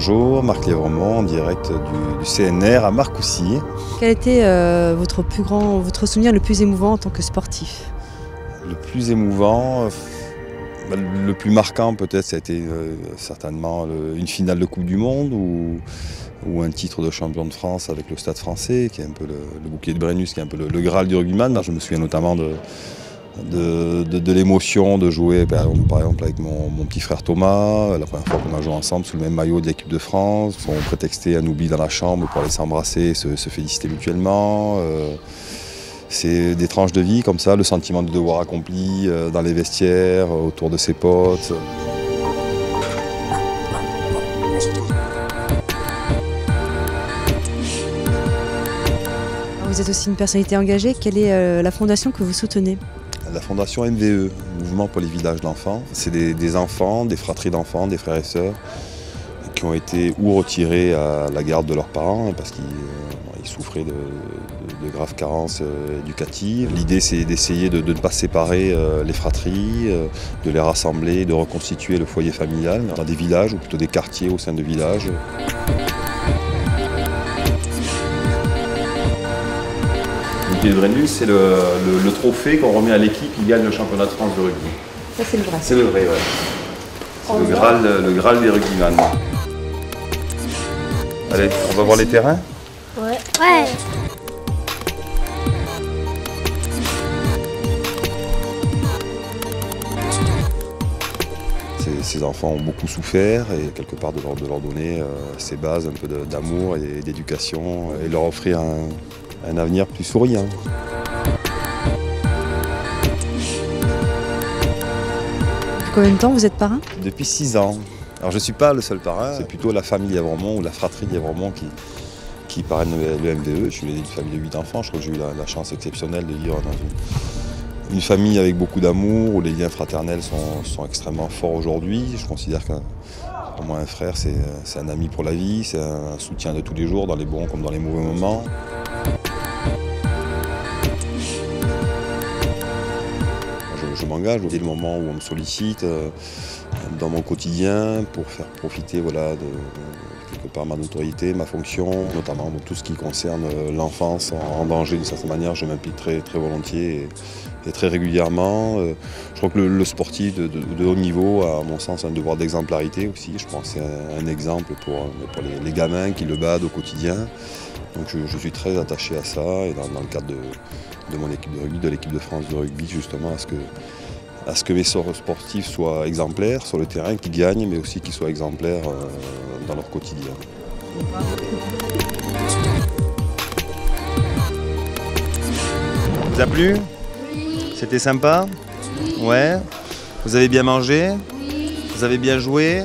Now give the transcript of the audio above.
Bonjour, Marc Lévremont, en direct du CNR à Marcoussis. Quel était votre souvenir le plus émouvant en tant que sportif? Le plus émouvant, le plus marquant peut-être, ça a été certainement une finale de Coupe du Monde ou un titre de champion de France avec le Stade Français, qui est un peu le bouclier de Brennus, qui est un peu le Graal du rugbyman. Je me souviens notamment de l'émotion de jouer par exemple avec mon petit frère Thomas, la première fois qu'on a joué ensemble sous le même maillot de l'équipe de France. On prétextait un oubli dans la chambre pour aller s'embrasser, se féliciter mutuellement. C'est des tranches de vie comme ça, le sentiment de devoir accompli dans les vestiaires, autour de ses potes. Vous êtes aussi une personnalité engagée. Quelle est la fondation que vous soutenez? La fondation MVE, Mouvement pour les villages d'enfants. C'est des enfants, des fratries d'enfants, des frères et sœurs qui ont été ou retirés à la garde de leurs parents parce qu'ils souffraient de graves carences éducatives. L'idée, c'est d'essayer de ne pas séparer les fratries, de les rassembler, de reconstituer le foyer familial dans des villages ou plutôt des quartiers au sein de villages. Le Brennus, c'est le trophée qu'on remet à l'équipe qui gagne le championnat de France de rugby. Ça, c'est le vrai. C'est le vrai, ouais. C'est le Graal des rugbyman. Allez, on va voir les terrains? Ouais. Ouais. Ces enfants ont beaucoup souffert et quelque part de leur donner ces bases un peu d'amour et d'éducation et leur offrir un avenir plus souriant. Depuis combien de temps vous êtes parrain? Depuis 6 ans. Alors je ne suis pas le seul parrain, c'est plutôt la famille Lévremont ou la fratrie Lévremont qui parraine le MVE. Je suis né d'une famille de 8 enfants, je crois que j'ai eu la chance exceptionnelle de vivre dans une famille avec beaucoup d'amour, où les liens fraternels sont extrêmement forts aujourd'hui. Je considère que pour moi un frère c'est un ami pour la vie, c'est un soutien de tous les jours, dans les bons comme dans les mauvais moments. Je m'engage dès le moment où on me sollicite dans mon quotidien pour faire profiter de quelque part ma notoriété, ma fonction, notamment tout ce qui concerne l'enfance en danger d'une certaine manière. Je m'implique très, très volontiers et très régulièrement. Je crois que le sportif de haut niveau a à mon sens un devoir d'exemplarité aussi. Je pense que c'est un exemple pour les gamins qui le badent au quotidien. Donc je suis très attaché à ça et dans le cadre de mon équipe de rugby, de l'équipe de France de rugby, justement à ce que mes sportifs soient exemplaires sur le terrain, qu'ils gagnent, mais aussi qu'ils soient exemplaires dans leur quotidien. Vous a plu? Oui. C'était sympa? Oui. Ouais. Vous avez bien mangé? Oui. Vous avez bien joué?